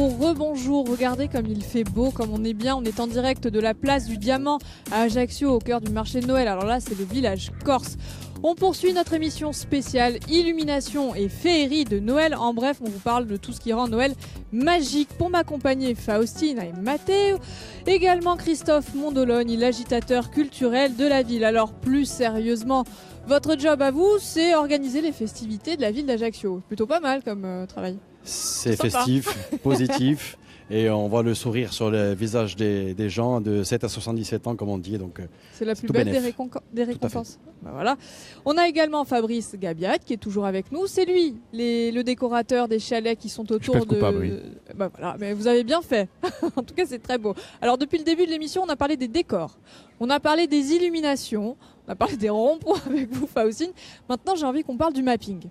bonjour, rebonjour, regardez comme il fait beau, comme on est bien, on est en direct de la place du Diamant à Ajaccio au cœur du marché de Noël, alors là c'est le village corse. On poursuit notre émission spéciale illumination et féerie de Noël. En bref, on vous parle de tout ce qui rend Noël magique. Pour m'accompagner, Faustine et Matteo. Également Christophe Mondologne, l'agitateur culturel de la ville. Alors plus sérieusement, votre job à vous, c'est organiser les festivités de la ville d'Ajaccio. Plutôt pas mal comme travail. C'est festif, positif. Et on voit le sourire sur le visage des gens de 7 à 77 ans, comme on dit. Donc, c'est la plus belle des récompenses. Ben voilà. On a également Fabrice Gabiat qui est toujours avec nous. C'est lui, le décorateur des chalets qui sont autour de... coupable, oui. Ben voilà, mais vous avez bien fait. En tout cas, c'est très beau. Alors, depuis le début de l'émission, on a parlé des décors. On a parlé des illuminations. On a parlé des ronds-points avec vous, Faustine. Maintenant, j'ai envie qu'on parle du mapping.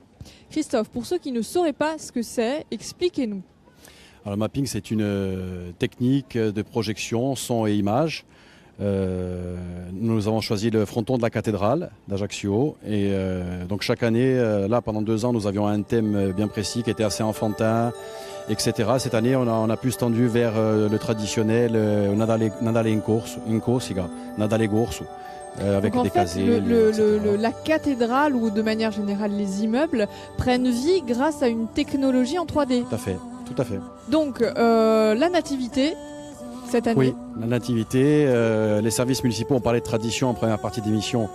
Christophe, pour ceux qui ne sauraient pas ce que c'est, expliquez-nous. Alors, le mapping, c'est une technique de projection, son et image. Nous avons choisi le fronton de la cathédrale d'Ajaccio. Et donc chaque année, là pendant 2 ans, nous avions un thème bien précis qui était assez enfantin, etc. Cette année, on a plus tendu vers le traditionnel Nadal in Corsica, Nadal e Gorso. Avec donc des casiers. La cathédrale ou de manière générale les immeubles prennent vie grâce à une technologie en 3D. Tout à fait. Donc la nativité cette année. Oui, la nativité. Les services municipaux, on parlait de tradition en première partie d'émission,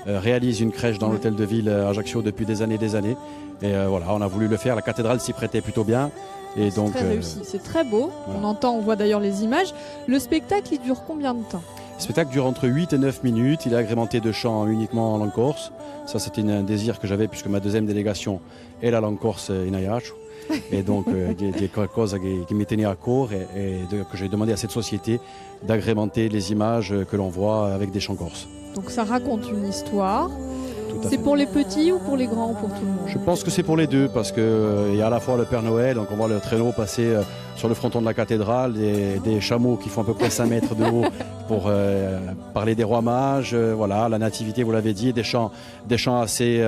réalisent une crèche dans l'hôtel de ville Ajaccio depuis des années. Et voilà, on a voulu le faire. La cathédrale s'y prêtait plutôt bien. Et donc, très réussi, c'est très beau. Voilà. On voit d'ailleurs les images. Le spectacle, il dure combien de temps ? Le spectacle dure entre 8 et 9 minutes. Il est agrémenté de chants uniquement en langue corse. Ça, c'était un désir que j'avais puisque ma deuxième délégation est la langue corse in Ajaccio. Et donc, c'est quelque chose qui me tenait à cœur que j'ai demandé à cette société d'agrémenter les images que l'on voit avec des chants corses. Donc, ça raconte une histoire. C'est pour les petits ou pour les grands ou pour tout le monde ? Je pense que c'est pour les deux parce qu'il y a à la fois le Père Noël, donc on voit le traîneau passer sur le fronton de la cathédrale, des chameaux qui font à peu près 5 mètres de haut pour parler des rois mages, voilà, la nativité, vous l'avez dit, des chants assez...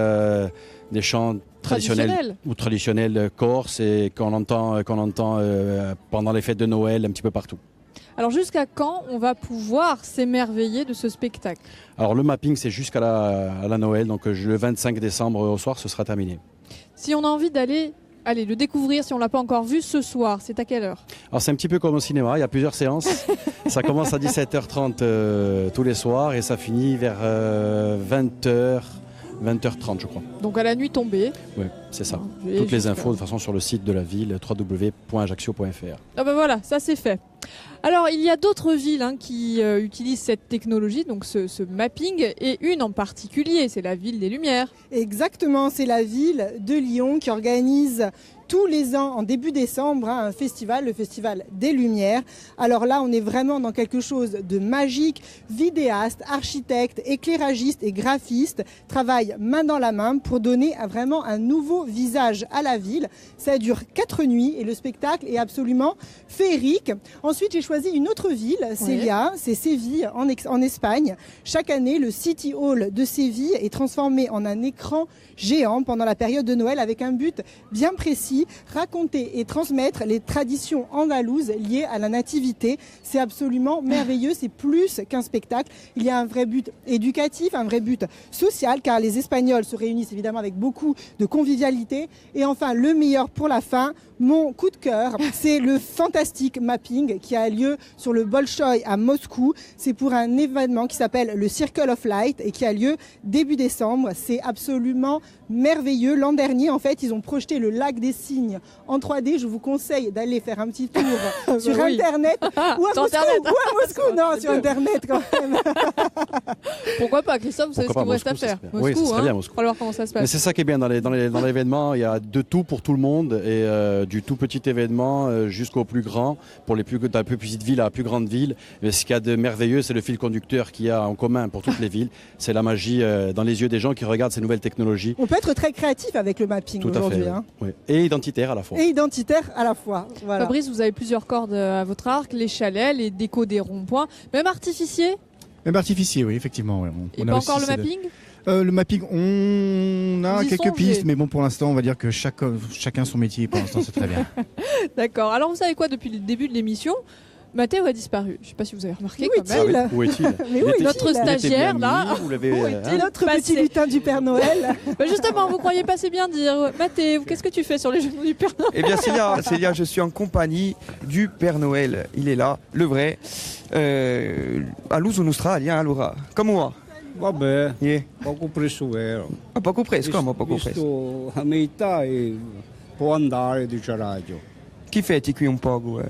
des chants traditionnels corse et qu'on entend pendant les fêtes de Noël un petit peu partout. Alors jusqu'à quand on va pouvoir s'émerveiller de ce spectacle ? Alors le mapping c'est jusqu'à la Noël, donc le 25 décembre au soir ce sera terminé. Si on a envie d'aller le découvrir, si on ne l'a pas encore vu ce soir, c'est à quelle heure ? Alors c'est un petit peu comme au cinéma, il y a plusieurs séances. Ça commence à 17h30 tous les soirs et ça finit vers 20h30 je crois. Donc à la nuit tombée. Oui, c'est ça. Toutes les infos de toute façon sur le site de la ville www.ajaccio.fr. Ah ben voilà, ça c'est fait. Alors il y a d'autres villes qui utilisent cette technologie, donc ce mapping, et une en particulier, c'est la ville des Lumières. Exactement, c'est la ville de Lyon qui organise tous les ans, en début décembre, un festival, le Festival des Lumières. Alors là, on est vraiment dans quelque chose de magique. Vidéastes, architectes, éclairagistes et graphistes travaillent main dans la main pour donner vraiment un nouveau visage à la ville. Ça dure 4 nuits et le spectacle est absolument féerique. Ensuite, j'ai choisi une autre ville, Célia, c'est Séville en Espagne. Chaque année, le City Hall de Séville est transformé en un écran géant pendant la période de Noël avec un but bien précis, raconter et transmettre les traditions andalouses liées à la nativité. C'est absolument merveilleux, c'est plus qu'un spectacle. Il y a un vrai but éducatif, un vrai but social, car les Espagnols se réunissent évidemment avec beaucoup de convivialité. Et enfin, le meilleur pour la fin, mon coup de cœur, c'est le fantastique mapping qui a lieu sur le Bolchoï à Moscou. C'est pour un événement qui s'appelle le Circle of Light et qui a lieu début décembre. C'est absolument merveilleux. L'an dernier, en fait, ils ont projeté le lac des Cygnes en 3D. Je vous conseille d'aller faire un petit tour sur Internet ou à Moscou. Non, sur Internet quand même. Pourquoi pas, Christophe, vous savez ce qu'il vous reste à faire. Moscou, oui, c'est très bien, Moscou. On va voir comment ça se passe. Mais c'est ça qui est bien dans l'événement. Il y a de tout pour tout le monde et du tout petit événement jusqu'au plus grand, pour la plus petite ville à la plus grande ville. Mais ce qu'il y a de merveilleux, c'est le fil conducteur qu'il y a en commun pour toutes les villes. C'est la magie dans les yeux des gens qui regardent ces nouvelles technologies. On peut être très créatif avec le mapping aujourd'hui. Oui. Et identitaire à la fois. Voilà. Fabrice, vous avez plusieurs cordes à votre arc, les chalets, les décos des ronds-points, même artificiers. Même artificier, oui, effectivement. Ouais. Et pas encore le mapping ? Le mapping, on a Vous y quelques songez. pistes, mais bon, pour l'instant, on va dire que chacun son métier. Pour l'instant, c'est très bien. D'accord. Alors vous savez quoi, depuis le début de l'émission, Mathéo a disparu. Je ne sais pas si vous avez remarqué Où quand même. est-il? Ah oui, où est-il Mais Il où était- est-il Notre il était bien stagiaire, là. mis, vous l'avez, Où hein est-il Notre Passé. petit lutin du Père Noël. Bah justement, vous croyez pas si bien dire. Mathéo, qu'est-ce que tu fais sur les genoux du Père Noël? Eh bien Célia, je suis en compagnie du Père Noël. Il est là, le vrai. All'uso in Australia, allora. Come va? Vabbè, Yeah. poco preso vero. Ah, poco preso, come poco preso? Visto a mia età può andare, dice radio. Chi feti qui un poco?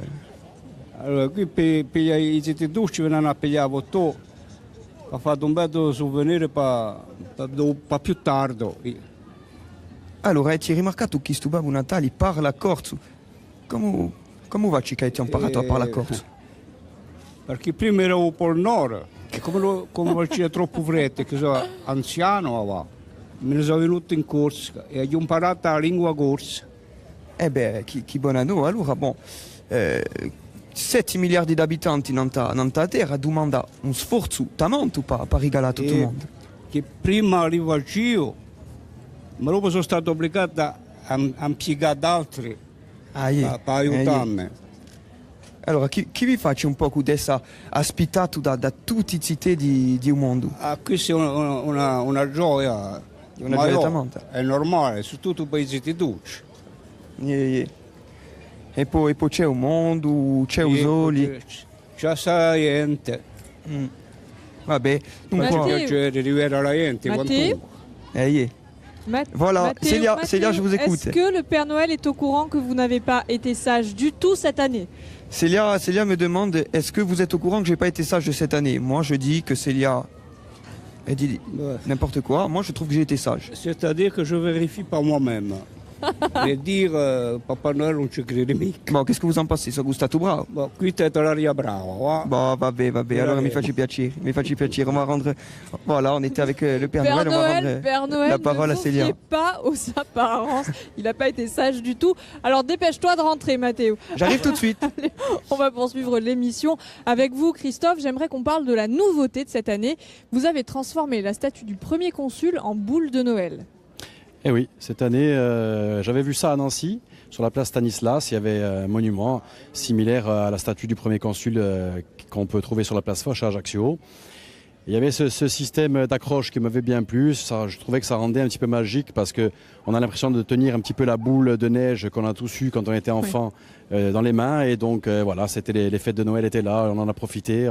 Allora, qui per i siete dolci vengono a pigliare tu. Ha fatto un bel souvenir per più tardi. Allora, hai rimarcato che sto Babbo Natale parla corso? Come va che hai imparato a parlare corso? Perché prima ero un po' al nord, e come c'era troppo freddo, che sono anziano, me ne sono venuto in corsa e ho imparato la lingua corsa. Eh beh, chi buon anno. Allora, bon, 7 miliardi di abitanti nella terra domanda un sforzo talmente per regalare a tutto il mondo. Che prima arrivo al Gio, ma dopo sono stato obbligato a impiegare altri Ah, yeah. per aiutarmi. Allora, chi vi faccia un po' di essere ospitato da tutte le città di un mondo? Questa è una gioia, Una ma gioia io- talmente. è normale, soprattutto per i paesi dolci. Yeah, yeah. E poi c'è un mondo, c'è un sole. C'è la gente, Mm. Vabbè, fa Matteo. dunque, piacere rivedere la gente. Matteo. quantunque. yeah. Voilà, Célia, je vous écoute. Est-ce que le Père Noël est au courant que vous n'avez pas été sage du tout cette année? Célia me demande, est-ce que vous êtes au courant que j'ai pas été sage de cette année? Moi, je dis que Célia, elle dit Ouais. n'importe quoi. Moi, je trouve que j'ai été sage. C'est-à-dire que je vérifie par moi-même. E dire Papà Noël non ci crede mica. Bon, qu'est-ce que vous en pensez? Sono gustato bravo. Bon, qui t'è l'aria brava, va? Bon, vabbè. Alors, mi faccia piacere. On va rendre. Voilà, on était avec le Père Noël. On va rendre Père Noël, la parole ne à vous Célia. fiez pas aux apparences. Il n'a pas été sage du tout. Alors dépêche-toi de rentrer, Mathéo. J'arrive tout de suite. On va poursuivre l'émission avec vous, Christophe. J'aimerais qu'on parle de la nouveauté de cette année. Vous avez transformé la statue du premier consul en boule de Noël. Eh oui, cette année, j'avais vu ça à Nancy, sur la place Stanislas. Il y avait un monument similaire à la statue du premier consul qu'on peut trouver sur la place Foch à Ajaccio. Il y avait ce système d'accroche qui m'avait bien plu. Ça, je trouvais que ça rendait un petit peu magique parce qu'on a l'impression de tenir un petit peu la boule de neige qu'on a tous eu quand on était enfant dans les mains. Et donc voilà, c'était les fêtes de Noël étaient là, on en a profité.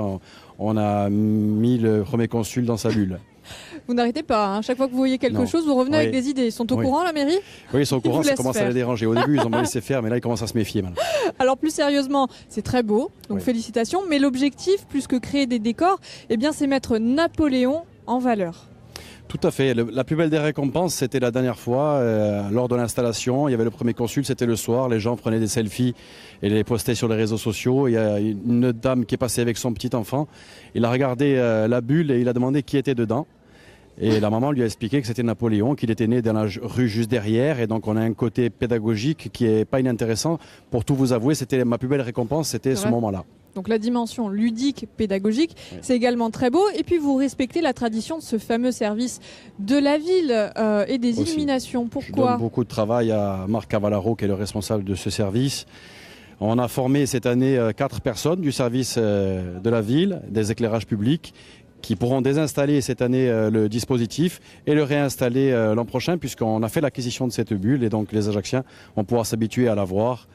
On a mis le premier consul dans sa bulle. Vous n'arrêtez pas, hein. Chaque fois que vous voyez quelque Non. chose, vous revenez Oui. avec des idées. Ils sont au Oui. courant, la mairie? Oui, ils sont au Ils courant, vous ça laissent commence à faire. les déranger. Au début, ils ont pas laissé faire, mais là, ils commencent à se méfier maintenant. Alors plus sérieusement, c'est très beau, donc Oui. félicitations. Mais l'objectif, plus que créer des décors, eh bien, c'est mettre Napoléon en valeur. Tout à fait. La plus belle des récompenses, c'était la dernière fois, lors de l'installation. Il y avait le premier consul, c'était le soir. Les gens prenaient des selfies et les postaient sur les réseaux sociaux. Il y a une dame qui est passée avec son petit enfant. Il a regardé la bulle et il a demandé qui était dedans. Et la maman lui a expliqué que c'était Napoléon, qu'il était né dans la rue juste derrière. Et donc on a un côté pédagogique qui est pas inintéressant. Pour tout vous avouer, c'était ma plus belle récompense, c'était C'est ce vrai. moment-là. Donc la dimension ludique, pédagogique, Oui. c'est également très beau. Et puis vous respectez la tradition de ce fameux service de la ville et des Aussi. illuminations. Je Pourquoi? donne beaucoup de travail à Marc Cavallaro, qui est le responsable de ce service. On a formé cette année 4 personnes du service de la ville, des éclairages publics, qui pourront désinstaller cette année le dispositif et le réinstaller l'an prochain, puisqu'on a fait l'acquisition de cette bulle et donc les Ajacciens vont pouvoir s'habituer à la voir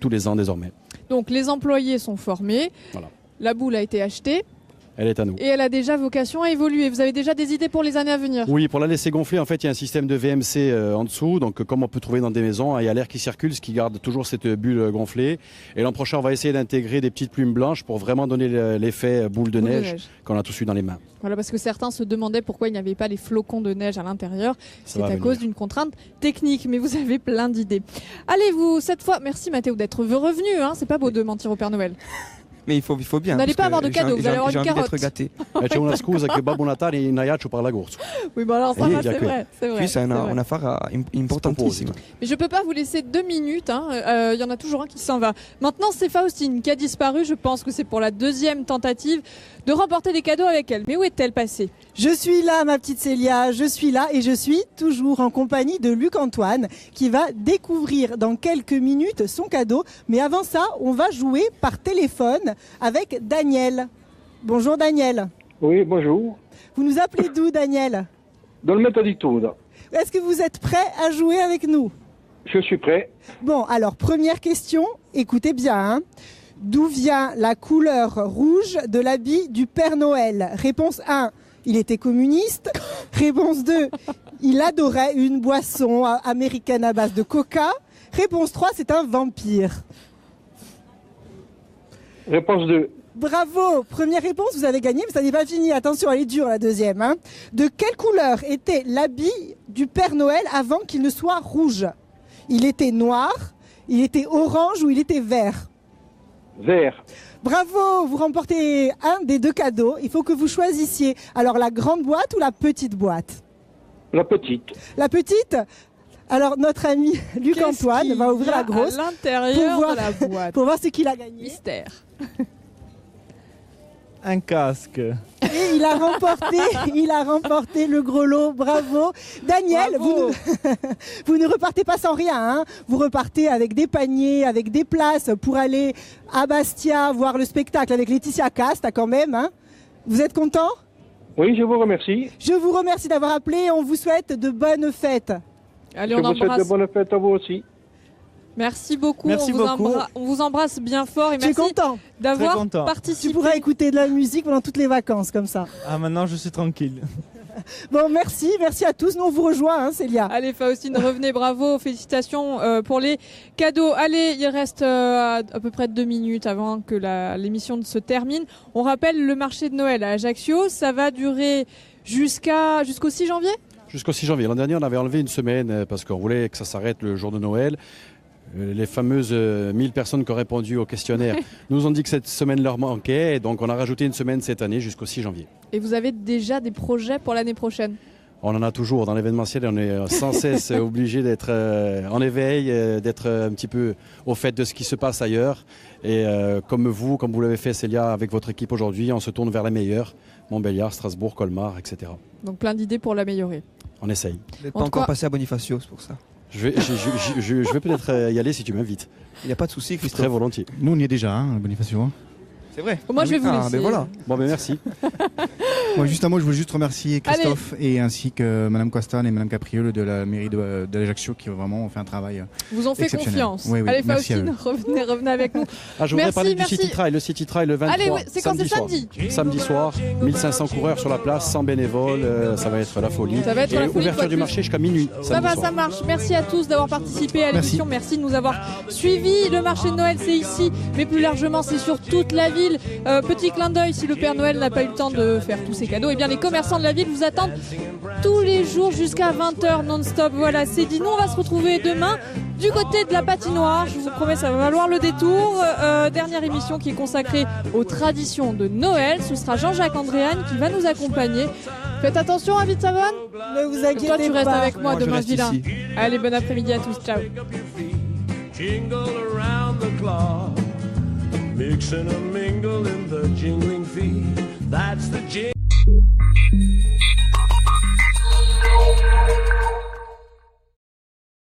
tous les ans désormais. Donc les employés sont formés, Voilà. la boule a été achetée Elle est à nous. et elle a déjà vocation à évoluer. Vous avez déjà des idées pour les années à venir? Oui, pour la laisser gonfler, en fait, il y a un système de VMC en dessous. Donc, comme on peut trouver dans des maisons, il y a l'air qui circule, ce qui garde toujours cette bulle gonflée. Et l'an prochain, on va essayer d'intégrer des petites plumes blanches pour vraiment donner l'effet boule de Boule de neige neige. qu'on a tous eu dans les mains. Voilà, parce que certains se demandaient pourquoi il n'y avait pas les flocons de neige à l'intérieur. Ça C'est va à venir. cause d'une contrainte technique, mais vous avez plein d'idées. Allez, vous, cette fois, merci Mathéo d'être revenu. Hein. C'est pas beau de mentir au Père Noël. Mais il faut bien. Vous n'allez pas parce avoir que de cadeau, vous allez avoir j'ai une envie carotte. d'être gâté. C'è una scusa che Babbo Natale in Aiaccio parla corso. Oui, bon alors ça Oui, va, c'est d'accord. vrai. C'est vrai, Puis c'est c'est vrai. une affaire importantissime. Mais je peux pas vous laisser 2 minutes, il y en a toujours un qui s'en va. Maintenant, c'est Faustine qui a disparu, je pense que c'est pour la 2e tentative de remporter des cadeaux avec elle. Mais où est-elle passée? Je suis là, ma petite Célia, je suis là et je suis toujours en compagnie de Luc-Antoine qui va découvrir dans quelques minutes son cadeau. Mais avant ça, on va jouer par téléphone avec Daniel. Bonjour Daniel. Oui, bonjour. Vous nous appelez d'où Daniel? Dans le Metoditude. Est-ce que vous êtes prêt à jouer avec nous? Je suis prêt. Bon, alors première question, écoutez bien. Hein. D'où vient la couleur rouge de l'habit du Père Noël? Réponse 1, il était communiste. Réponse 2, il adorait une boisson américaine à base de coca. Réponse 3, c'est un vampire. Réponse 2. Bravo, première réponse, vous avez gagné, mais ça n'est pas fini. Attention, elle est dure la deuxième. Hein. De quelle couleur était l'habit du Père Noël avant qu'il ne soit rouge? Il était noir, il était orange ou il était vert? Vert. Bravo, vous remportez un des 2 cadeaux. Il faut que vous choisissiez. Alors la grande boîte ou la petite boîte? La petite. La petite? Alors notre ami Luc-Antoine Qu'est-ce va ouvrir qu'il y a la grosse à l'intérieur pour voir- de la boîte. pour voir ce qu'il a gagné. Mystère. Un casque. Et il a remporté le gros lot. Bravo. Daniel, Bravo. vous ne repartez pas sans rien. Hein. Vous repartez avec des paniers, avec des places pour aller à Bastia voir le spectacle avec Laetitia Casta quand même. Hein. Vous êtes content? Oui, je vous remercie. Je vous remercie d'avoir appelé. On vous souhaite de bonnes fêtes. Allez, Je on vous souhaite de embrasse. bonnes fêtes à vous aussi. Merci beaucoup. Merci on, vous beaucoup. on vous embrasse bien fort et Tu es merci content? d'avoir Très content. Tu participé. pourras écouter de la musique pendant toutes les vacances comme ça. Ah, maintenant je suis tranquille. Bon, merci à tous. Nous on vous rejoint, hein, Célia. Allez Faustine, revenez, bravo, félicitations pour les cadeaux. Allez, il reste à peu près 2 minutes avant que l'émission ne se termine. On rappelle le marché de Noël à Ajaccio, ça va durer jusqu'au 6 janvier? Jusqu'au 6 janvier. L'an dernier, on avait enlevé une semaine parce qu'on voulait que ça s'arrête le jour de Noël. Les fameuses 1000 personnes qui ont répondu au questionnaire nous ont dit que cette semaine leur manquait. Et donc, on a rajouté une semaine cette année jusqu'au 6 janvier. Et vous avez déjà des projets pour l'année prochaine? On en a toujours dans l'événementiel. On est sans cesse obligé d'être en éveil, d'être un petit peu au fait de ce qui se passe ailleurs. Et comme vous l'avez fait, Célia, avec votre équipe aujourd'hui, on se tourne vers les meilleurs. Montbéliard, Strasbourg, Colmar, etc. Donc plein d'idées pour l'améliorer. On essaye. Vous n'êtes En pas tout encore cas- passé à Bonifacio, c'est pour ça. Je vais peut-être y aller si tu m'invites. Il n'y a pas de souci, Très Christophe. volontiers. Nous on y est déjà, hein, Bonifacio. C'est vrai. Moi, je vais vous Ah, laisser. ben voilà. Bon, ben merci. Moi, juste un mot, je veux juste remercier Christophe et ainsi que Madame Costan et Madame Capriole de la mairie d'Ajaccio qui ont vraiment fait un travail. Vous ont fait Exceptionnel. confiance. Oui, oui, Allez merci à Faustine, revenez avec nous. Ah, je voudrais Merci, parler du merci. City Trail. Le City Trail le 23. Allez, ouais, c'est quand, c'est soir. samedi. Samedi soir, 1500 coureurs sur la place, sans bénévoles. Ça va être la folie. Ça va être et la folie, ouverture quoi du de marché jusqu'à minuit. Ça samedi va, soir. ça marche. Merci à tous d'avoir participé à l'émission. Merci de nous avoir suivis. Le marché de Noël, c'est ici, mais plus largement, c'est sur toute la ville. Petit clin d'œil, si le Père Noël n'a pas eu le temps de faire tous ses cadeaux, eh bien les commerçants de la ville vous attendent tous les jours jusqu'à 20h non-stop. Voilà, c'est dit. Nous, on va se retrouver demain du côté de la patinoire. Je vous promets, ça va valoir le détour. Dernière émission qui est consacrée aux traditions de Noël. Ce sera Jean-Jacques Andréane qui va nous accompagner. Faites attention, David Savon. Ne vous inquiétez Toi, tu restes pas. avec moi Moi, je demain, reste vilain. ici. Allez, bon après-midi à tous. Ciao. Jingle around the clock, mix and a mingle in the jingling feet. That's the jingle.